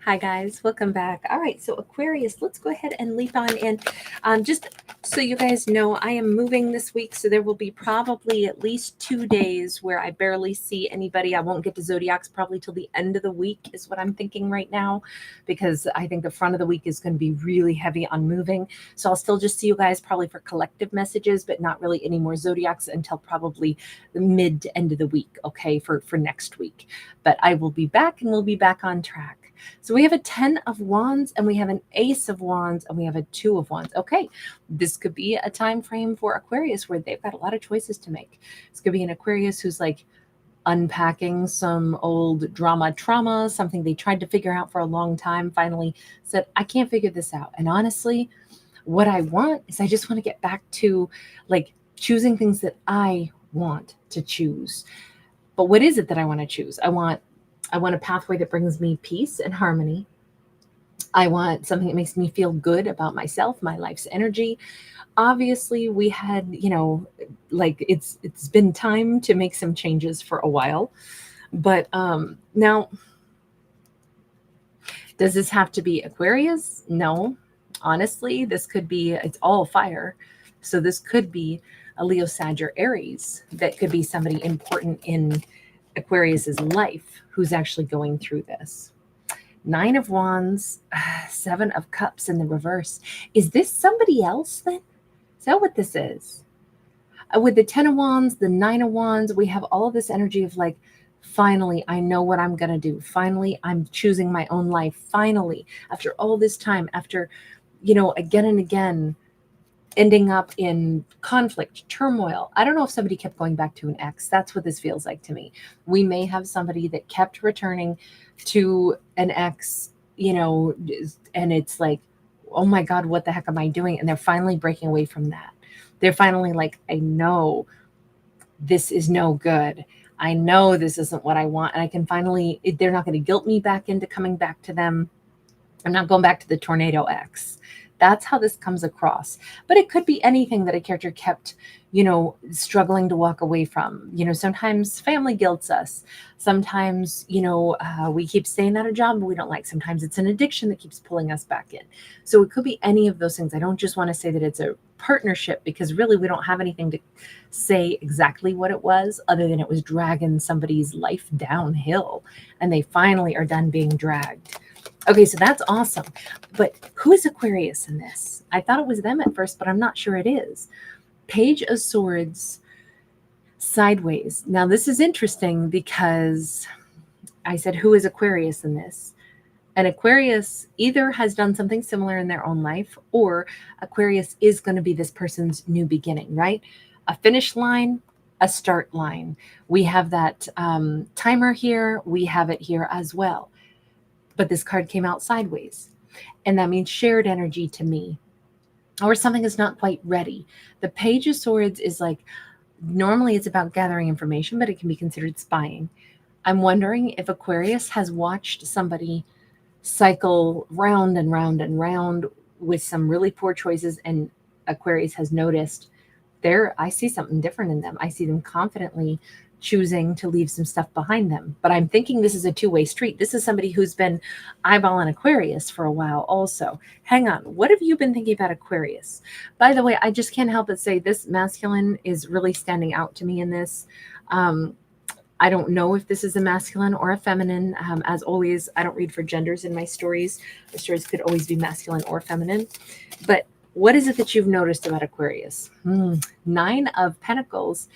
Hi guys, welcome back. All right, so Aquarius, let's go ahead and leap on in. Just so you guys know, I am moving this week, so there will be probably at least 2 days where I barely see anybody. I won't get to zodiacs probably till the end of the week is what I'm thinking right now, because I think the front of the week is going to be really heavy on moving. So I'll still just see you guys probably for collective messages, but not really any more zodiacs until probably the mid to end of the week, okay, for next week. But I will be back and we'll be back on track. So we have a 10 of wands and we have an ace of wands and we have a 2 of wands. Okay, this could be a time frame for Aquarius where they've got a lot of choices to make. This could be an Aquarius who's like unpacking some old trauma, something they tried to figure out for a long time, finally said, I can't figure this out. And honestly, what I want is I just want to get back to like choosing things that I want to choose. But what is it that I want to choose? I want a pathway that brings me peace and harmony. I want something that makes me feel good about myself, my life's energy. Obviously, we had, like it's been time to make some changes for a while. But now, does this have to be Aquarius? No. Honestly, this could be, it's all fire. So this could be a Leo, Sag, or Aries. That could be somebody important in Aquarius's life who's actually going through this. 9 of Wands, 7 of Cups in the reverse. Is this somebody else then? Is that what this is? With the 10 of Wands, the 9 of Wands, we have all of this energy of like, finally, I know what I'm going to do. Finally, I'm choosing my own life. Finally, after all this time, after, again and again, ending up in conflict, turmoil. I don't know if somebody kept going back to an ex. That's what this feels like to me. We may have somebody that kept returning to an ex, and it's like, oh my God, what the heck am I doing? And they're finally breaking away from that. They're finally like, I know this is no good. I know this isn't what I want. And I can finally, they're not going to guilt me back into coming back to them. I'm not going back to the tornado ex. That's how this comes across. But it could be anything that a character kept, struggling to walk away from. Sometimes family guilts us. Sometimes, we keep staying at a job we don't like. Sometimes it's an addiction that keeps pulling us back in. So it could be any of those things. I don't just want to say that it's a partnership because really we don't have anything to say exactly what it was other than it was dragging somebody's life downhill and they finally are done being dragged. Okay, so that's awesome. But who is Aquarius in this? I thought it was them at first, but I'm not sure it is. Page of Swords sideways. Now, this is interesting because I said, who is Aquarius in this? And Aquarius either has done something similar in their own life, or Aquarius is going to be this person's new beginning, right? A finish line, a start line. We have that timer here. We have it here as well. But this card came out sideways. And that means shared energy to me, or something is not quite ready. The Page of Swords is like, normally it's about gathering information, but it can be considered spying. I'm wondering if Aquarius has watched somebody cycle round and round and round with some really poor choices, and Aquarius has noticed I see something different in them. I see them confidently choosing to leave some stuff behind them. But I'm thinking this is a two-way street. This is somebody who's been eyeballing Aquarius for a while also. Hang on. What have you been thinking about Aquarius? By the way, I just can't help but say this masculine is really standing out to me in this. I don't know if this is a masculine or a feminine. As always, I don't read for genders in my stories. The stories could always be masculine or feminine. But what is it that you've noticed about Aquarius? 9 of Pentacles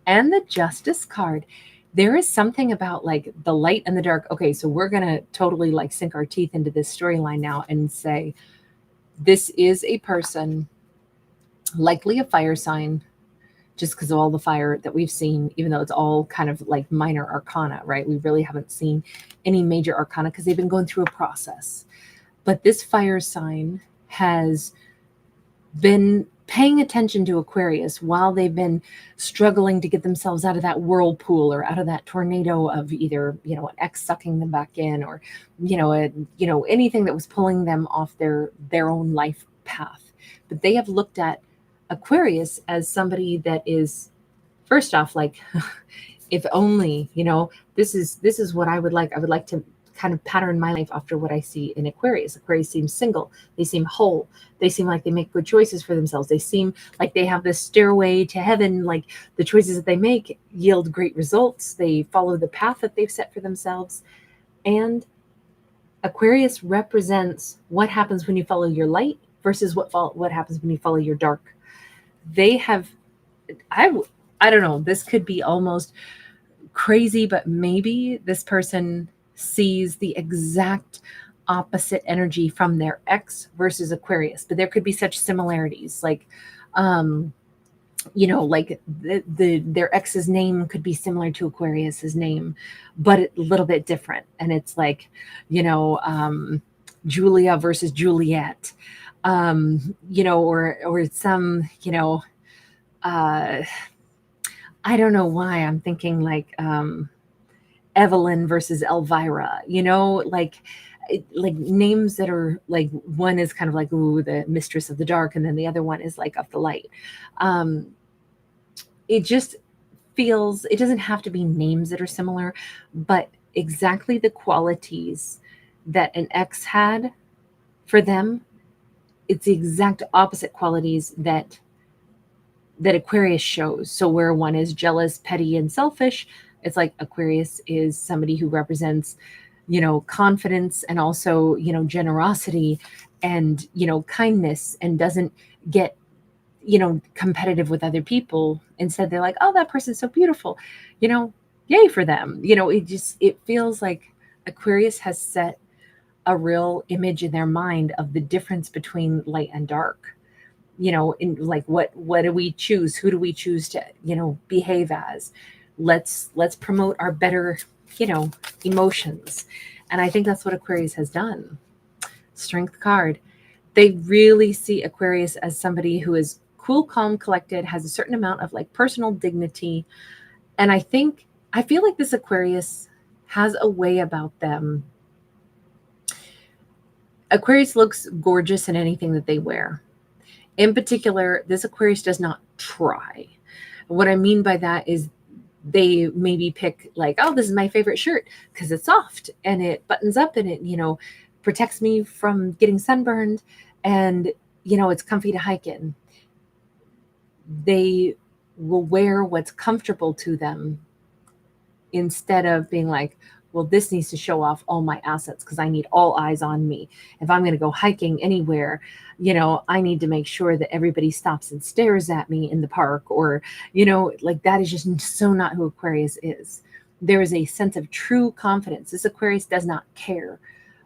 and the Justice card. There is something about like the light and the dark. Okay, so we're going to totally like sink our teeth into this storyline now and say, this is a person, likely a fire sign, just because of all the fire that we've seen, even though it's all kind of like minor arcana, right? We really haven't seen any major arcana because they've been going through a process. But this fire sign has been paying attention to Aquarius while they've been struggling to get themselves out of that whirlpool or out of that tornado of either, an ex sucking them back in, or, anything that was pulling them off their own life path. But they have looked at Aquarius as somebody that is, first off, like, if only, this is what I would like. I would like to kind of pattern my life after what I see in Aquarius. Aquarius seems single. They seem whole. They seem like they make good choices for themselves. They seem like they have this stairway to heaven. Like the choices that they make yield great results. They follow the path that they've set for themselves. And Aquarius represents what happens when you follow your light versus what happens when you follow your dark. They have, I don't know, this could be almost crazy, but maybe this person sees the exact opposite energy from their ex versus Aquarius, but there could be such similarities. Like, like their ex's name could be similar to Aquarius's name, but a little bit different. And it's like, Julia versus Juliet, or some, I don't know why I'm thinking like Evelyn versus Elvira, like names that are like, one is kind of like, ooh, the mistress of the dark, and then the other one is like of the light. It just feels, it doesn't have to be names that are similar, but exactly the qualities that an ex had for them, it's the exact opposite qualities that Aquarius shows. So where one is jealous, petty, and selfish, it's like Aquarius is somebody who represents, confidence and also, generosity and, kindness, and doesn't get, competitive with other people. Instead, they're like, oh, that person's so beautiful, yay for them. It feels like Aquarius has set a real image in their mind of the difference between light and dark. In like, what do we choose? Who do we choose to, behave as? Let's promote our better, emotions. And I think that's what Aquarius has done. Strength card. They really see Aquarius as somebody who is cool, calm, collected, has a certain amount of like personal dignity. And I feel like this Aquarius has a way about them. Aquarius looks gorgeous in anything that they wear. In particular, this Aquarius does not try. What I mean by that is they maybe pick like, oh, this is my favorite shirt because it's soft and it buttons up and it, protects me from getting sunburned, and, it's comfy to hike in. They will wear what's comfortable to them instead of being like, well, this needs to show off all my assets because I need all eyes on me. If I'm going to go hiking anywhere, I need to make sure that everybody stops and stares at me in the park, or, like that is just so not who Aquarius is. There is a sense of true confidence. This Aquarius does not care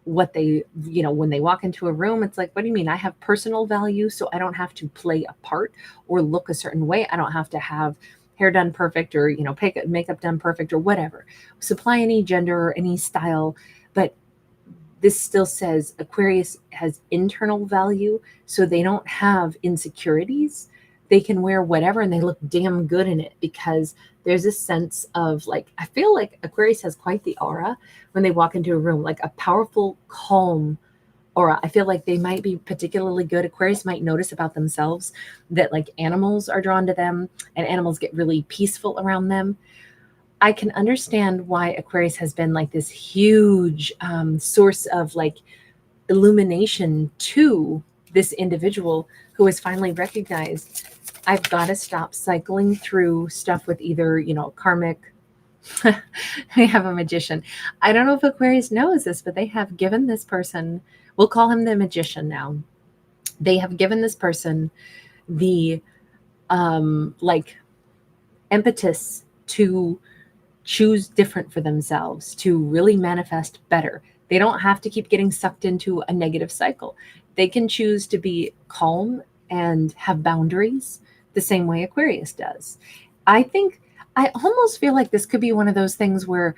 what they, when they walk into a room, it's like, what do you mean? I have personal value, so I don't have to play a part or look a certain way. I don't have to have hair done perfect or, makeup done perfect or whatever. Supply any gender or any style. But this still says Aquarius has internal value, so they don't have insecurities. They can wear whatever and they look damn good in it, because there's a sense of like, I feel like Aquarius has quite the aura when they walk into a room, like a powerful, calm aura. I feel like they might be particularly good. Aquarius might notice about themselves that like animals are drawn to them and animals get really peaceful around them. I can understand why Aquarius has been like this huge source of like illumination to this individual who has finally recognized, I've got to stop cycling through stuff with either, karmic. We have a magician. I don't know if Aquarius knows this, but they have given this person, we'll call him the magician now. They have given this person the like impetus to choose different for themselves, to really manifest better. They don't have to keep getting sucked into a negative cycle. They can choose to be calm and have boundaries the same way Aquarius does. I almost feel like this could be one of those things where,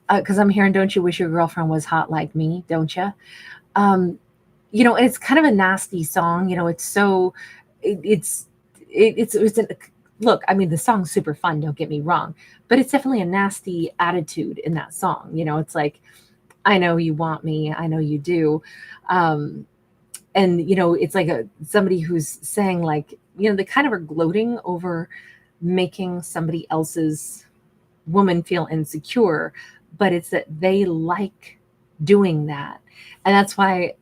because I'm hearing, don't you wish your girlfriend was hot like me, don't you? It's kind of a nasty song. Look, I mean, the song's super fun, don't get me wrong, but it's definitely a nasty attitude in that song. It's like, I know you want me, I know you do. And, it's like somebody who's saying like, they kind of are gloating over making somebody else's woman feel insecure, but it's that they like doing that. And that's why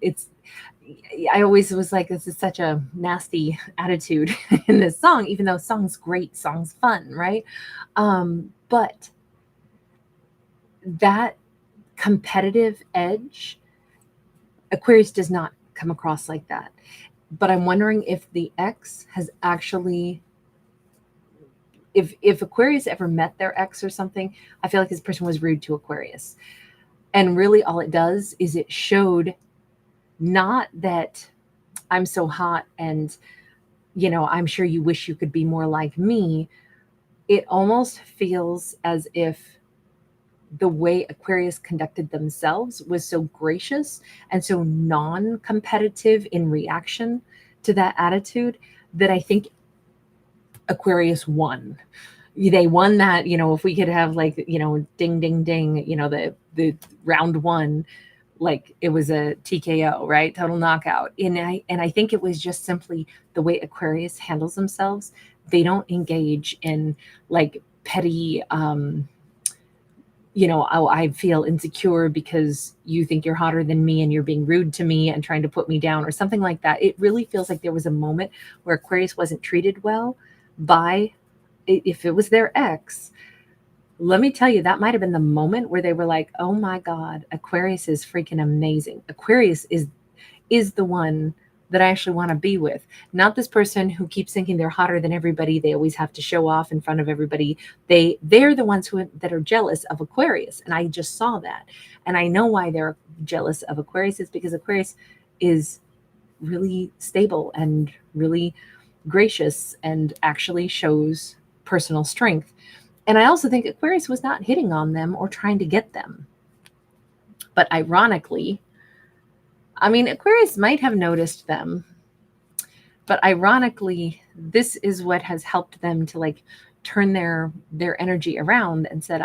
I always was like, this is such a nasty attitude in this song, even though song's great, song's fun, right? But that competitive edge, Aquarius does not come across like that. But I'm wondering if the ex has actually, if Aquarius ever met their ex or something, I feel like this person was rude to Aquarius. And really all it does is it showed not that I'm so hot and, I'm sure you wish you could be more like me. It almost feels as if the way Aquarius conducted themselves was so gracious and so non-competitive in reaction to that attitude that I think Aquarius won. They won that, if we could have like, ding, ding, ding, the round one, like it was a TKO, right? Total knockout. And I think it was just simply the way Aquarius handles themselves. They don't engage in like petty, oh, I feel insecure because you think you're hotter than me and you're being rude to me and trying to put me down or something like that. It really feels like there was a moment where Aquarius wasn't treated well by, if it was their ex. Let me tell you, that might have been the moment where they were like, oh my God, Aquarius is freaking amazing. Aquarius is the one that I actually want to be with. Not this person who keeps thinking they're hotter than everybody. They always have to show off in front of everybody. They're the ones that are jealous of Aquarius. And I just saw that. And I know why they're jealous of Aquarius is because Aquarius is really stable and really gracious and actually shows personal strength. And I also think Aquarius was not hitting on them or trying to get them. But ironically, Aquarius might have noticed them, but ironically, this is what has helped them to like turn their energy around and said,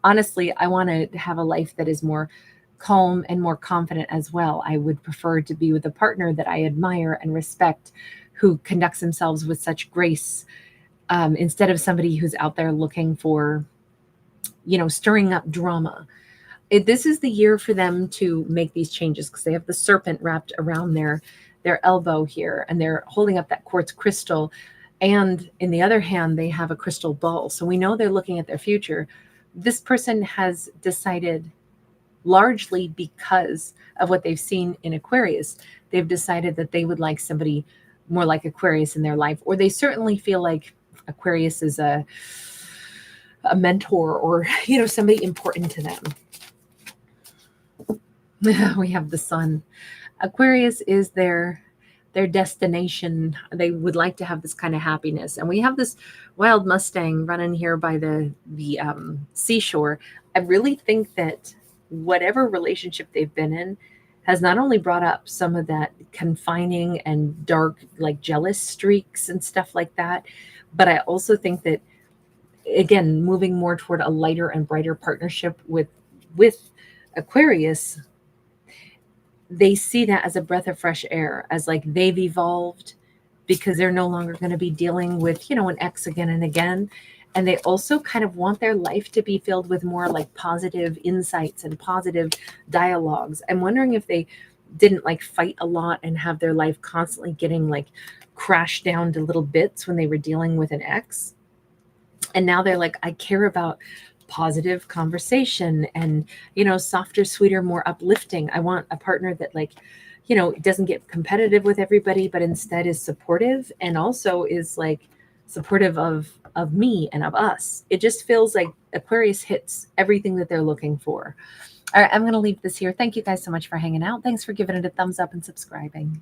honestly, I want to have a life that is more calm and more confident as well. I would prefer to be with a partner that I admire and respect, who conducts themselves with such grace, instead of somebody who's out there looking for, stirring up drama. This is the year for them to make these changes because they have the serpent wrapped around their elbow here, and they're holding up that quartz crystal. And in the other hand, they have a crystal ball. So we know they're looking at their future. This person has decided, largely because of what they've seen in Aquarius, they've decided that they would like somebody more like Aquarius in their life, or they certainly feel like Aquarius is a mentor or, somebody important to them. We have the sun. Aquarius is their destination. They would like to have this kind of happiness. And we have this wild Mustang running here by the seashore. I really think that whatever relationship they've been in has not only brought up some of that confining and dark, like jealous streaks and stuff like that, but I also think that, again, moving more toward a lighter and brighter partnership with Aquarius, they see that as a breath of fresh air, as like they've evolved because they're no longer going to be dealing with, an ex again and again. And they also kind of want their life to be filled with more like positive insights and positive dialogues. I'm wondering if they didn't like fight a lot and have their life constantly getting like crashed down to little bits when they were dealing with an ex. And now they're like, I care about positive conversation and, softer, sweeter, more uplifting. I want a partner that like, doesn't get competitive with everybody, but instead is supportive and also is like supportive of me and of us. It just feels like Aquarius hits everything that they're looking for. All right, I'm going to leave this here. Thank you guys so much for hanging out. Thanks for giving it a thumbs up and subscribing.